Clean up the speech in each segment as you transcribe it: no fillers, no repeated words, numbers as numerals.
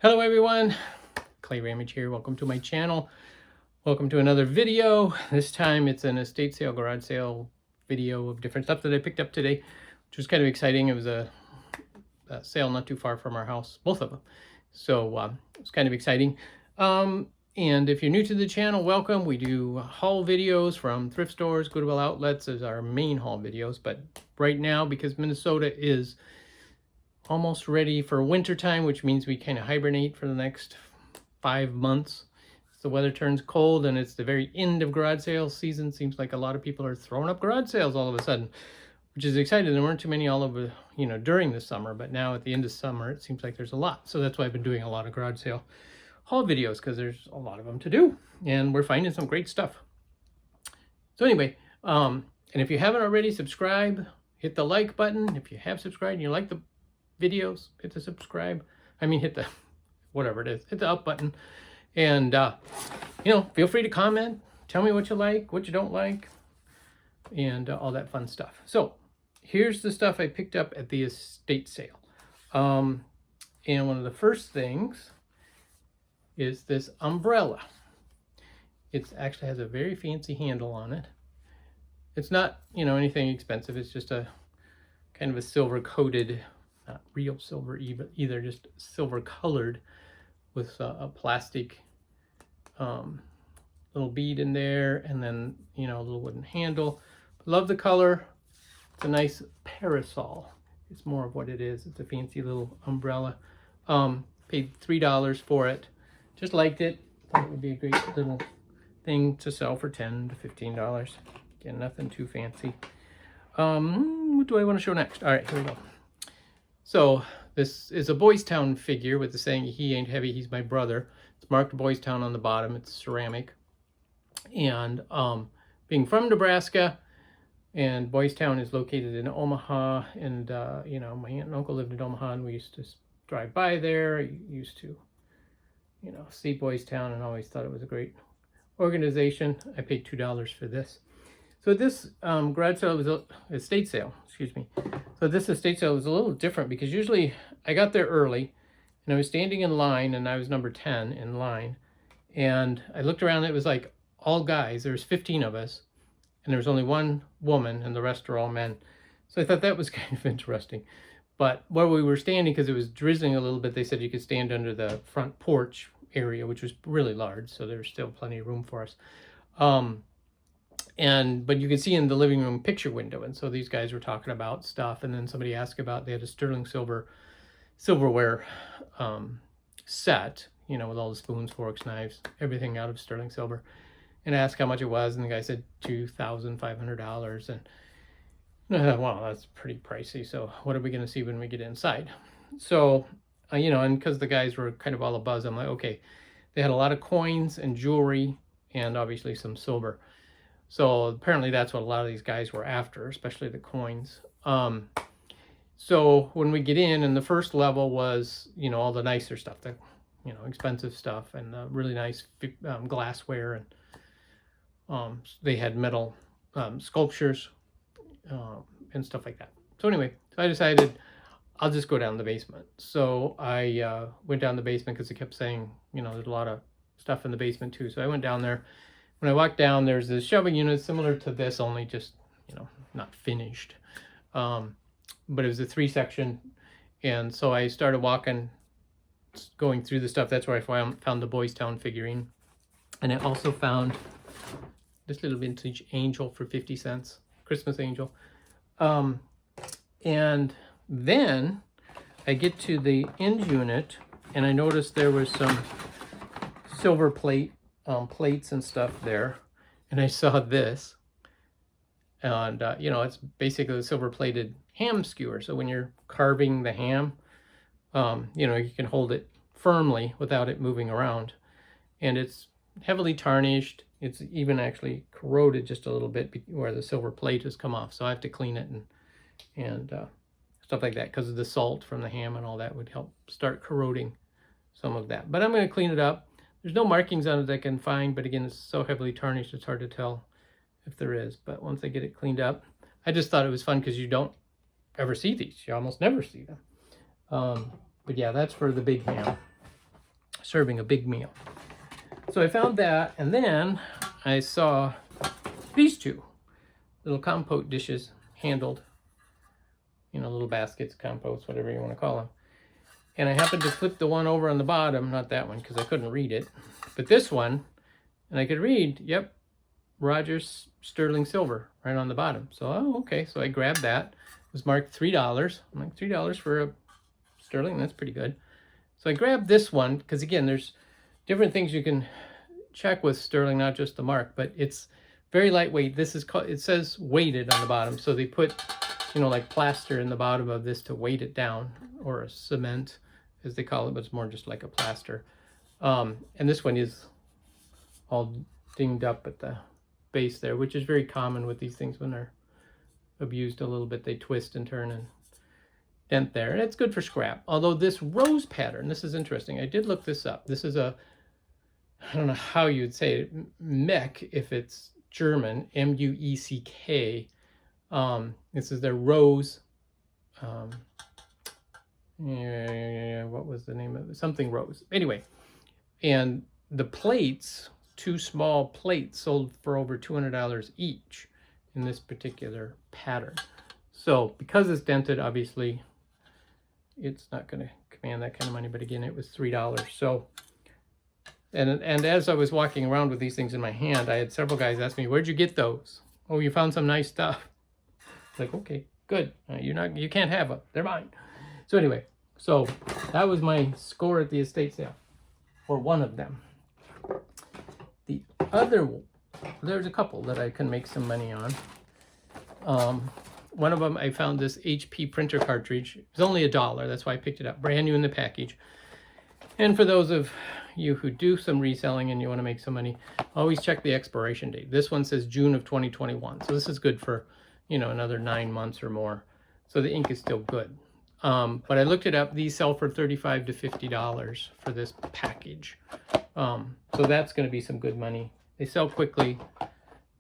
Hello everyone, clayrammage here. Welcome to my channel. Welcome to another video. This time it's an estate sale, garage sale video of different stuff that I picked up today, which was kind of exciting. It was a sale not too far from our house, both of them. So it was kind of exciting. And if you're new to the channel, welcome. We do haul videos from thrift stores, Goodwill outlets as our main haul videos. But right now, because Minnesota is almost ready for winter time, which means we kind of hibernate for the next 5 months. The weather turns cold and it's the very end of garage sale season. Seems like a lot of people are throwing up garage sales all of a sudden, which is exciting. There weren't too many all over, during the summer, but now at the end of summer, it seems like there's a lot. So that's why I've been doing a lot of garage sale haul videos, because there's a lot of them to do and we're finding some great stuff. So anyway, and if you haven't already, subscribe, hit the like button. If you have subscribed and you like the videos, hit the subscribe. Hit the, whatever it is, hit the up button. And, feel free to comment. Tell me what you like, what you don't like, and all that fun stuff. So here's the stuff I picked up at the estate sale. And one of the first things is this umbrella. It actually has a very fancy handle on it. It's not, anything expensive. It's just a kind of a silver coated, not real silver either, just silver colored with a plastic little bead in there, and then a little wooden handle. Love the color. It's a nice parasol. It's more of what it is. It's a fancy little umbrella. Paid $3 for it. Just liked it. Thought it would be a great little thing to sell for $10 to $15. Again, nothing too fancy. What do I want to show next? All right, here we go. So this is a Boys Town figure with the saying, "He ain't heavy, he's my brother." It's marked Boys Town on the bottom. It's ceramic. And being from Nebraska, and Boys Town is located in Omaha, and my aunt and uncle lived in Omaha, and we used to drive by there. I used to, see Boys Town, and always thought it was a great organization. I paid $2 for this. So this garage sale was estate sale, excuse me. So this estate sale was a little different, because usually I got there early and I was standing in line, and I was number 10 in line. And I looked around, and it was like all guys. There was 15 of us, and there was only one woman, and the rest are all men. So I thought that was kind of interesting. But where we were standing, because it was drizzling a little bit, they said you could stand under the front porch area, which was really large. So there was still plenty of room for us. But you could see in the living room picture window, and so these guys were talking about stuff, and then somebody asked about, they had a sterling silverware set, with all the spoons, forks, knives, everything out of sterling silver, and asked how much it was, and the guy said $2,500, and I thought, wow, that's pretty pricey. So what are we going to see when we get inside? So and because the guys were kind of all abuzz, I'm like, okay. They had a lot of coins and jewelry, and obviously some silver. So apparently that's what a lot of these guys were after, especially the coins. So when we get in, and the first level was, all the nicer stuff, the, expensive stuff, and really nice glassware, and they had metal sculptures and stuff like that. So anyway, so I decided I'll just go down the basement. So I went down the basement, because it kept saying, there's a lot of stuff in the basement too. So I went down there. When I walked down, there's this shelving unit similar to this, only just, not finished. But it was a 3-section. And so I started walking, going through the stuff. That's where I found the Boys Town figurine. And I also found this little vintage angel for 50 cents, Christmas angel. And then I get to the end unit, and I noticed there was some silver plates and stuff there, and I saw this, and it's basically a silver plated ham skewer. So when you're carving the ham, you can hold it firmly without it moving around, and it's heavily tarnished. It's even actually corroded just a little bit where the silver plate has come off, so I have to clean it and stuff like that, because of the salt from the ham and all that would help start corroding some of that. But I'm going to clean it up. There's no markings on it I can find, but again, it's so heavily tarnished, it's hard to tell if there is. But once I get it cleaned up, I just thought it was fun, because you don't ever see these. You almost never see them. But yeah, that's for the big ham. serving a big meal. So I found that, and then I saw these two little compote dishes, handled, you know, little baskets, compost, whatever you want to call them. And I happened to flip the one over on the bottom, not that one because I couldn't read it, but this one, and I could read, yep, Rogers sterling silver right on the bottom. So, oh, okay. So I grabbed that. It was marked $3. I'm like, $3 for a sterling? That's pretty good. So I grabbed this one because, again, there's different things you can check with sterling, not just the mark, but it's very lightweight. This is called, it says weighted on the bottom. So they put, you know, like plaster in the bottom of this to weight it down, or a cement, as they call it, but it's more just like a plaster. And this one is all dinged up at the base there, which is very common with these things when they're abused a little bit. They twist and turn and dent there, and it's good for scrap. Although this rose pattern, this is interesting. I did look this up. This is a, I don't know how you'd say it, Meck if it's German, M-U-E-C-K. This is their rose. What was the name of it? Something rose. Anyway, and the plates, 2 small plates, sold for over $200 each in this particular pattern. So because it's dented, obviously it's not going to command that kind of money, but again, it was $3. So, and as I was walking around with these things in my hand, I had several guys ask me, "Where'd you get those?" "Oh, you found some nice stuff." Like, okay, good. You can't have them. They're mine. So anyway, so that was my score at the estate sale, or one of them. The other, there's a couple that I can make some money on. One of them, I found this HP printer cartridge. It was only $1. That's why I picked it up. Brand new in the package. And for those of you who do some reselling and you want to make some money, always check the expiration date. This one says June of 2021. So this is good for, you know, another 9 months or more. So the ink is still good. But I looked it up. These sell for $35 to $50 for this package. So that's going to be some good money. They sell quickly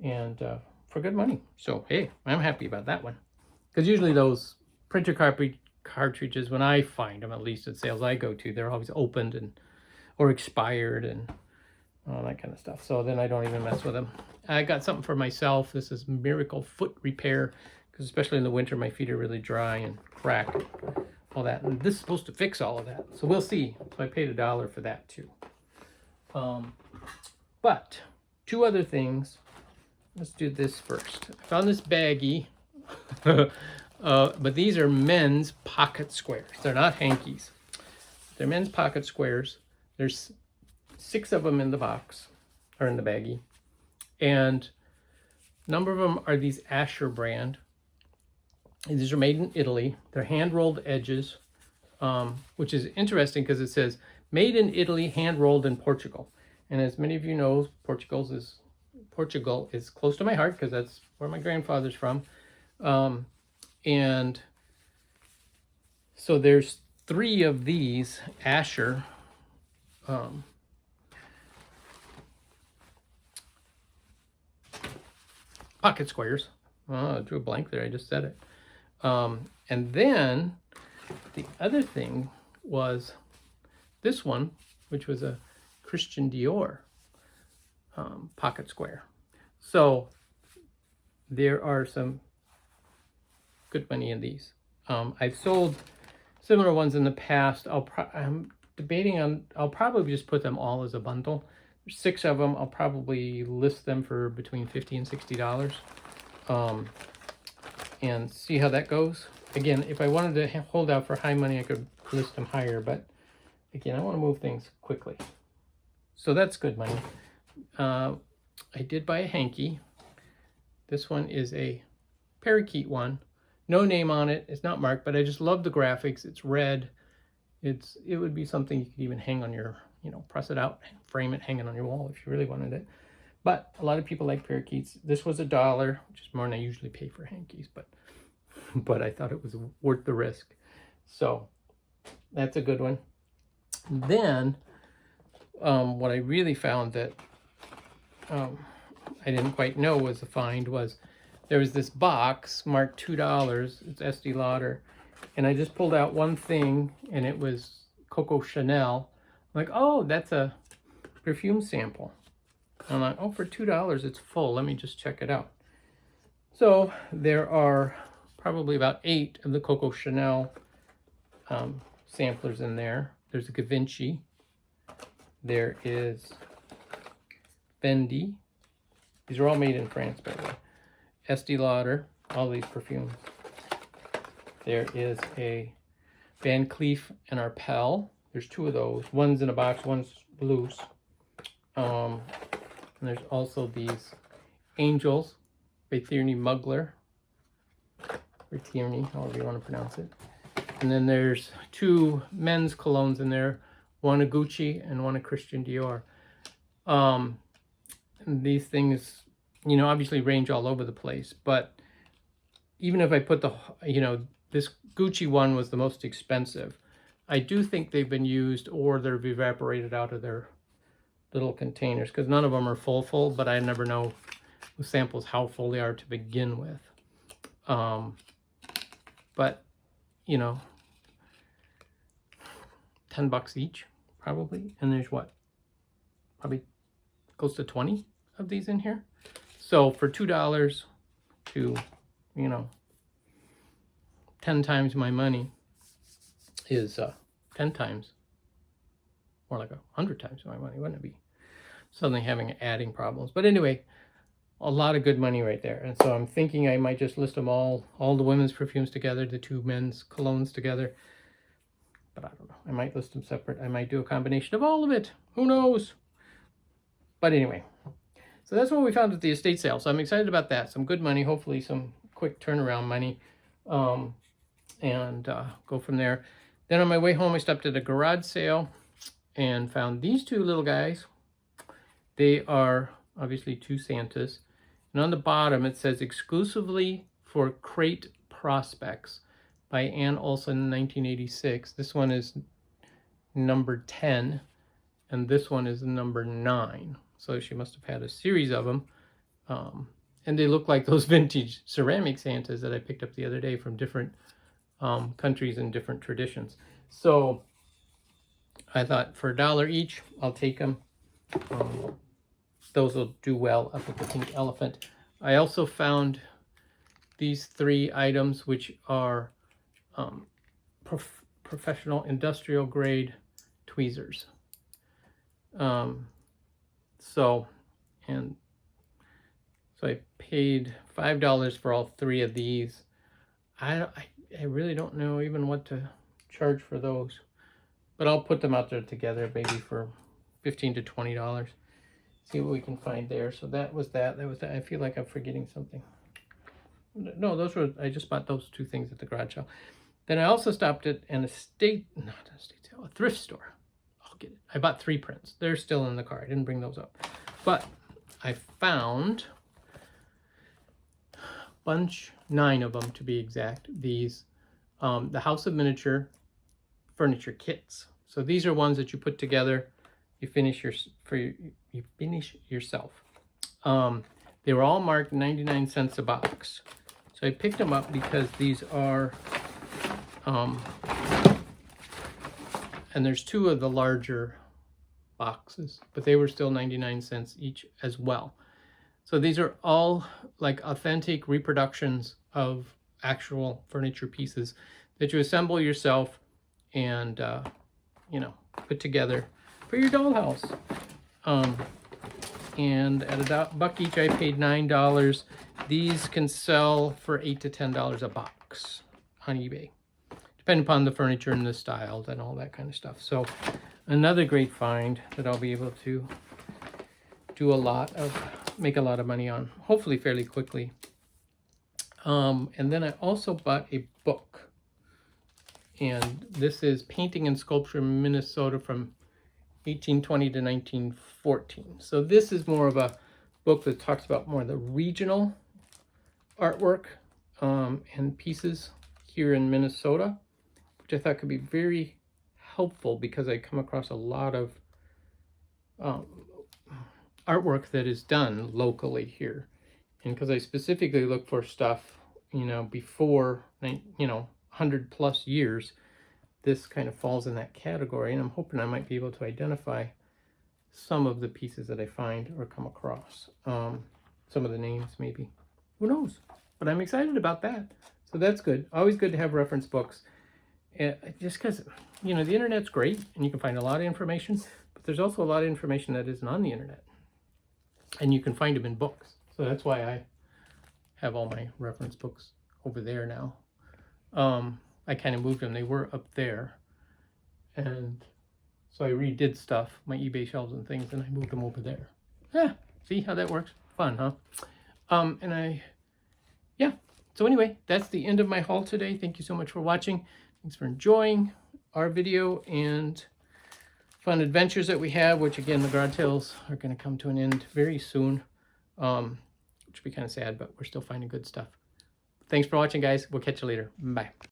and for good money. So, hey, I'm happy about that one. Because usually those printer cartridges, when I find them, at least at sales I go to, they're always opened and or expired and all that kind of stuff. So then I don't even mess with them. I got something for myself. This is Miracle Foot Repair, because especially in the winter, my feet are really dry and crack, all that. And this is supposed to fix all of that. So we'll see. So I paid $1 for that too. But 2 other things. Let's do this first. I found this baggie, but these are men's pocket squares. They're not hankies. They're men's pocket squares. There's 6 of them in the box, or in the baggie. And a number of them are these Asher brand. And these are made in Italy. They're hand-rolled edges, which is interesting because it says, made in Italy, hand-rolled in Portugal. And as many of you know, Portugal is close to my heart because that's where my grandfather's from. And so there's 3 of these Asher pocket squares. Oh, I drew a blank there. I just said it. And then the other thing was this one, which was a Christian Dior pocket square. So there are some good money in these. I've sold similar ones in the past. I'm debating on, I'll probably just put them all as a bundle. There's 6 of them. I'll probably list them for between $50 and $60. And see how that goes. Again, if I wanted to hold out for high money, I could list them higher, but again, I want to move things quickly. So that's good money. I did buy a hanky. This one is a parakeet one. No name on it. It's not marked, but I just love the graphics. It's red. It would be something you could even hang on your, press it out, frame it, hang it on your wall if you really wanted it. But a lot of people like parakeets. This was $1, which is more than I usually pay for hankies, but I thought it was worth the risk. So that's a good one. Then what I really found that I didn't quite know was a find was there was this box marked $2. It's Estee Lauder. And I just pulled out one thing, and it was Coco Chanel like, oh, that's a perfume sample. I'm like, oh, for $2 it's full. Let me just check it out. So there are probably about 8 of the Coco Chanel samplers in there. There's a Givenchy. There is Fendi. These are all made in France, by the way. Estee Lauder, all these perfumes. There is a Van Cleef and Arpels. There's 2 of those. One's in a box, one's loose. And there's also these Angels by Tierney Mugler. Or Tierney, however you want to pronounce it. And then there's 2 men's colognes in there. One a Gucci and one a Christian Dior. And these things, you know, obviously range all over the place. But even if I put the, you know, this Gucci one was the most expensive. I do think they've been used or they've evaporated out of their little containers, because none of them are full, but I never know with samples how full they are to begin with. But, you know, $10 each, probably. And there's what? Probably close to 20 of these in here. So for $2 to, you know, 10 times my money is 10 times, more like 100 times my money, wouldn't it be? Suddenly having adding problems. But anyway, a lot of good money right there. And so I'm thinking I might just list them all the women's perfumes together, the 2 men's colognes together. But I don't know. I might list them separate. I might do a combination of all of it. Who knows? But anyway, so that's what we found at the estate sale. So I'm excited about that. Some good money, hopefully some quick turnaround money. And go from there. Then on my way home, I stopped at a garage sale and found these 2 little guys. They are obviously 2 Santas. And on the bottom, it says exclusively for crate prospects by Ann Olson, 1986. This one is number 10, and this one is number 9. So she must have had a series of them. And they look like those vintage ceramic Santas that I picked up the other day from different countries and different traditions. So I thought for $1 each, I'll take them. Those will do well up at the Pink Elephant. I also found these 3 items, which are professional industrial grade tweezers. So I paid $5 for all 3 of these. I really don't know even what to charge for those, but I'll put them out there together maybe for $15 to $20. See what we can find there. So that was that. I feel like I'm forgetting something. No, those were, I just bought those 2 things at the garage sale. Then I also stopped at a thrift store. I'll get it. I bought 3 prints. They're still in the car. I didn't bring those up. But I found bunch, 9 of them to be exact, these the House of Miniature furniture kits. So these are ones that you put together, you finish yourself. They were all marked 99 cents a box. So I picked them up because these are and there's 2 of the larger boxes, but they were still 99 cents each as well. So these are all like authentic reproductions of actual furniture pieces that you assemble yourself and, you know, put together for your dollhouse. And at $1 each, I paid $9. These can sell for $8 to $10 a box on eBay, depending upon the furniture and the styles and all that kind of stuff. So another great find that I'll be able to make a lot of money on, hopefully fairly quickly. And then I also bought a book, and this is Painting and Sculpture in Minnesota from 1820 to 1914. So this is more of a book that talks about more of the regional artwork and pieces here in Minnesota, which I thought could be very helpful because I come across a lot of artwork that is done locally here. And because I specifically look for stuff, you know, before, you know, 100+ years, this kind of falls in that category, and I'm hoping I might be able to identify some of the pieces that I find or come across. Some of the names maybe. Who knows? But I'm excited about that. So that's good. Always good to have reference books. Just because, you know, the internet's great and you can find a lot of information, but there's also a lot of information that isn't on the internet. And you can find them in books. So that's why I have all my reference books over there now. I kind of moved them. They were up there. And so I redid stuff, my eBay shelves and things, and I moved them over there. Yeah, see how that works? Fun, huh? Yeah. So anyway, that's the end of my haul today. Thank you so much for watching. Thanks for enjoying our video and fun adventures that we have, which again, the garage sales are going to come to an end very soon, which will be kind of sad, but we're still finding good stuff. Thanks for watching, guys. We'll catch you later. Bye.